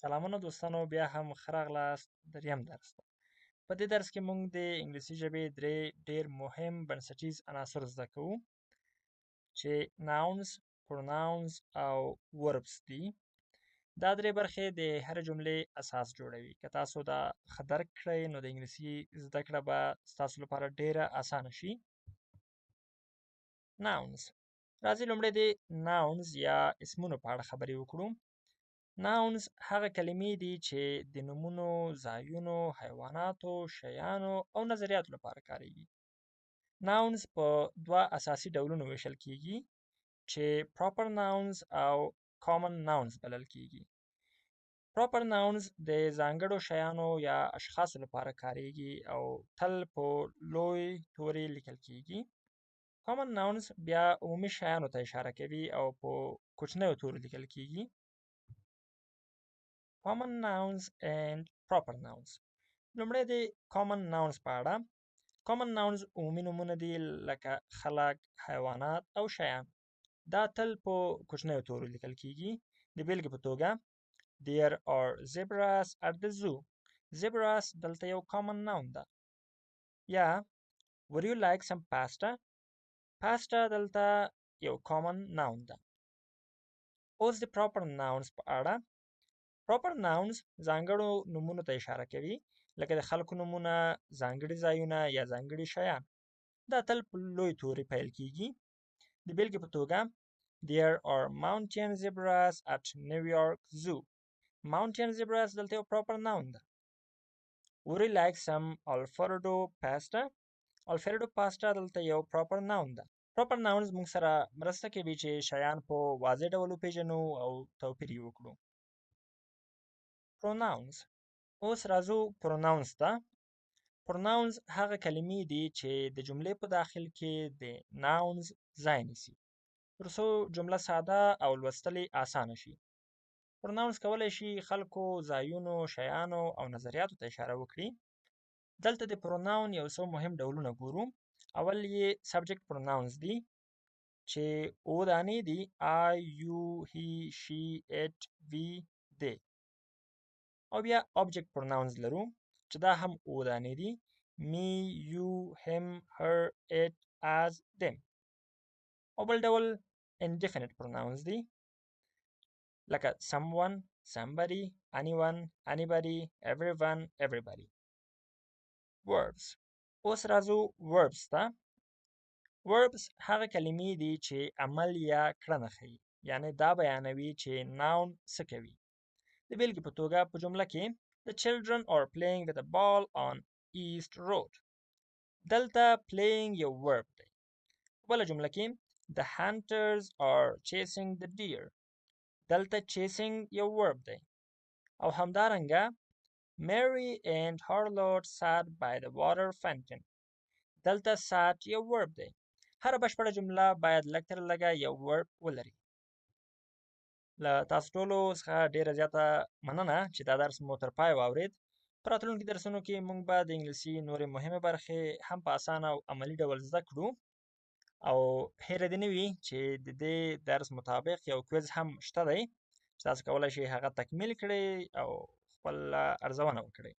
سلامونه دوستانو، بیا هم ښه راغلاست دریم درس ته. په دې درس کې موږ د انګلیسي ژبې درې ډېر مهم بنسټیز عناصر زده کوو چې nouns، pronouns او verbs دي. دا درې برخې د هرې جملې اساس جوړوي. که تاسو دا ښه درک کړئ نو د انګلیسي زده کړه به ستاسو لپاره ډېره اسانه شي. nouns. راځئ لومړی د nouns یا اسمونو په اړه خبرې وکړو. nouns هغه کلمې دي چې د نومونو، ځایونو، حیواناتو، شیانو او نظریاتو لپاره کاریږي. nouns په دوه اساسي ډولونو ویشل کیږي چې proper nouns او common nouns بلل کیږي. proper nouns د ځانګړو شیانو یا اشخاصو لپاره کاریږي او تل په لوی توري لیکل کیږي. common nouns بیا عمومي شیانو ته اشاره کوي او په کوچنیو تورو لیکل کیږي. common nouns and proper nouns. لومړی د common nouns په اړه. common nouns عمومي نومونه دي لکه خلک، حیوانات او شیان. دا تل په کوچنیو تورو لیکل کیږي. د بیلګې په توګه There are zebras at the zoo. Zebras دلته یو common noun ده. یا Would you like some pasta? Pasta دلته یو common noun ده. اوس د proper nouns په اړه. proper nouns ځانګړو نومونو ته اشاره کوي لکه د خلکو نومونه، ځانګړي ځایونه یا ځانګړي شیان. دا تل په لوی توري پیل کیږي. د بیلګې په توګه There are mountain zebras at New York Zoo. Mountain zebras دلته یو proper noun ده. Would you like some Alfredo pasta? Alfredo pasta دلته یو proper noun ده. proper nouns موږ سره مرسته کوي چې شیان په واضح ډول وپیژنو او توپیر یې وکړو. pronouns. اوس راځو pronouns ته. pronouns هغه کلمې دي چې د جملې په داخل کې د nouns ځای نیسي تر څو جمله ساده او لوستل یې اسانه شي. pronouns کولی شي خلکو، ځایونو، شیانو او نظریاتو ته اشاره وکړي. دلته د pronoun یو څو مهم ډولونه ګورو. اول یې subject pronouns دي چې اووه دانې دي: I, you, he, she, it, we, they. او بیا object pronouns لرو چې دا هم اووه دانې دي: me, you, him, her, it, us, them. او بل ډول indefinite pronouns دي لکه someone, somebody, anyone, anybody, everyone, everybody. verbs. اوس راځو verbs ته. verbs هغه کلمې دي چې عمل یا کړنه ښیي، یعنی دا بیانوي چې noun څه کوي. د بیلګې په توګه په جمله کې The children are playing with a ball on East Road. دلته playing یو verb دی. بله جمله کې The hunters are chasing the deer. دلته chasing یو verb دی. او همدارنګه Mary and Harlotte sat by the water fountain. دلته sat یو verb دی. هر بشپړه جمله باید لږ تر لږه یو verb ولري. له تاسو ټولو څخه ډیره زیاته مننه چې دا درس مو تر پای واورید. په راتلونکي درسونو کې موږ به د انګلیسي نورې مهمې برخې هم په اسانه او عملي ډول زده کړو. او هیره دې نه وي چې د دې درس مطابق یو کویز هم شته دی چې تاسو کولی شئ هغه تکمیل کړئ او خپل ارزونه وکړئ.